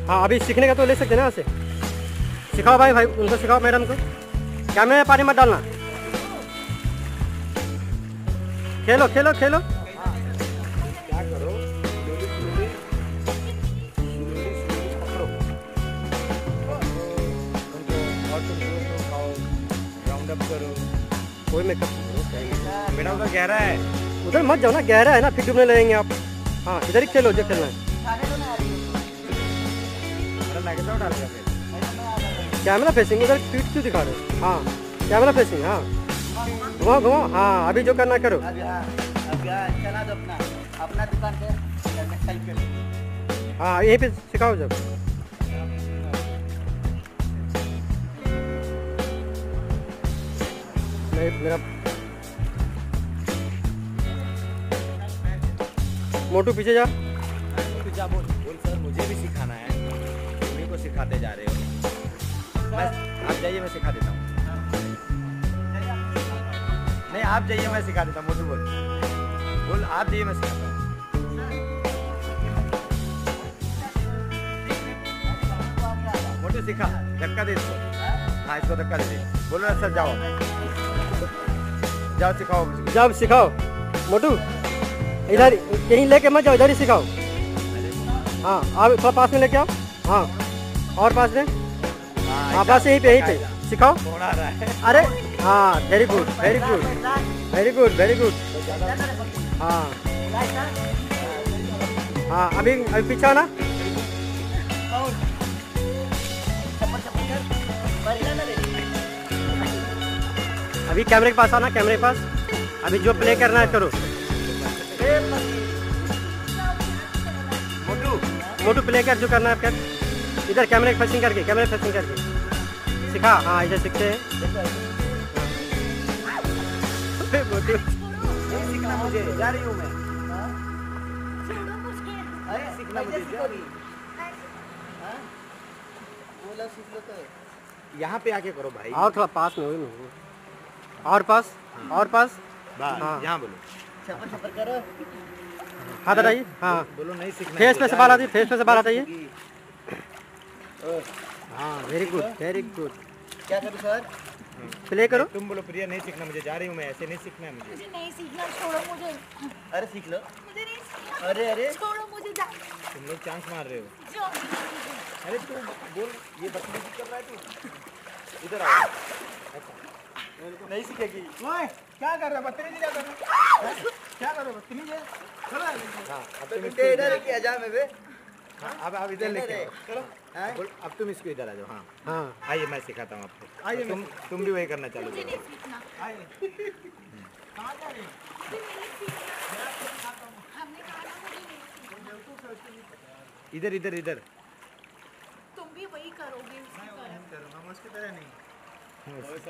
हाँ अभी सीखने का तो ले सकते हैं ना यहाँ से। सिखाओ भाई भाई उनको सिखाओ मैडम को। कैमरे में पानी मत डालना। खेलो खेलो खेलो। क्या करो, पकड़ो उनको और राउंड अप करो। कोई मेकअप बेटा उधर गहरा है, उधर मत जाओ ना, गहरा है ना, फिर डूबने लगेंगे आप। हाँ इधर ही खेलो जो खेलना है। कैसा डाल कर कैमरा फेसिंग, उधर पीठ क्यों दिखा रहे हो? हाँ कैमरा फेसिंग, हाँ घुमाओ घुमाओ। हाँ अभी जो करना करो। चला दो अपना दुकान पे साइकिल। हाँ यहीं पे सिखाओ जब। मेरा मोटू पीछे जा। जा बोल बोल सर मुझे भी सिखाना है, उन्हीं को सिखाते जा रहे हो। आप जाइए मैं सिखा देता हूँ। नहीं आप जाइए मैं सिखा देता हूँ। मोटू बोल बोल आप जाइए मैं सिखाता हूँ। मोटू सिखा, धक्का दे इसको। हाँ इसको धक्का दे दे। बोलो ना सर जाओ जाओ सिखाओ। जब सिखाओ मोटू, इधर कहीं लेके मत जाओ, इधर ही सिखाओ। हाँ आप थोड़ा पास में लेके आओ। हाँ और पास में। हाँ बस यहीं पे सिखाओ। कौन आ रहा है? अरे हाँ very good very good very good very good. हाँ हाँ अभी अभी पीछे ना। अभी कैमरे के पास आना, कैमरे के पास। अभी जो प्ले करना है करो। मोटू प्ले कर, जो करना है कर। इधर कैमरे फेसिंग करके, कैमरे फेसिंग करके सिखा। हाँ इधर सीखते हैं। मोटू सीखना मुझे, जा रही हूँ मैं। अरे सीखना मुझे, सीख लो तो यहाँ पे आके करो भाई। और थोड़ा पास में हो। और पास और पास। हाँ यहाँ बोलो। छपर छपर करो। हाथ हटाइए। हाँ बोलो नहीं सीखना। फेस पे से बाल आती है, फेस पे से बाल हटाइए। हाँ वेरी गुड वेरी गुड। क्या करूँ सर? प्ले करो। तुम बोलो प्रिया नहीं सीखना मुझे, जा रही हूँ मैं, ऐसे नहीं सीखना है मुझे। मुझे नहीं सीखना, छोड़ो मुझे। अरे सीख लो। मुझे नहीं सीखना। अरे अरे छोड़ो मुझे, जा। तुम लोग चांस मार रहे हो। जाओ। अरे तू बोल, ये बदतमीजी कर रहा है तू। इधर आओ। नहीं सीखेगी। ओए क्या कर रहा है? बदतमीजी क्या कर रहा है? क्या कर रहा है? बदतमीजी है। चलो हाँ अब तुम इसको इधर क्या जा मैं बे? हाँ अब इधर लेके आओ। चलो बोल अब तुम इसको इधर आ जाओ। हाँ हाँ आइए मैं सिखाता हूँ आपको। आइए तुम भी वही करना चालू मुझे करो। नहीं सीखना। आइए कहाँ जा रहे हो? मुझे नहीं सीखना। हमने कहा ना मुझे नहीं सीखना। इधर इधर इधर। तुम भी वही करोगे उसकी तरह। करूँगा मैं उसकी तरह नहीं। कोशिश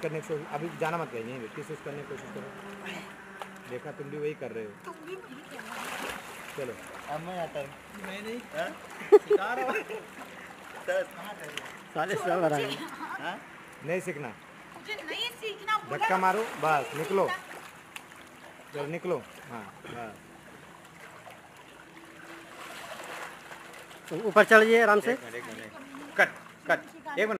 करने की कोशिश, अभी जाना मत कहीं, कोशिश करने की कोशिश करो। देखा तुम भी वही कर रहे हो। तुम भी वही करना। चलो अब मैं आता हूँ। मैं नहीं सिखा रहा हूँ। साले सब रहा है। नहीं सीखना, मुझे नहीं सीखना। धक्का मारो बस निकलो। चलो निकलो। हाँ बस ऊपर चढ़िए आराम से। कट कट एक मिनट।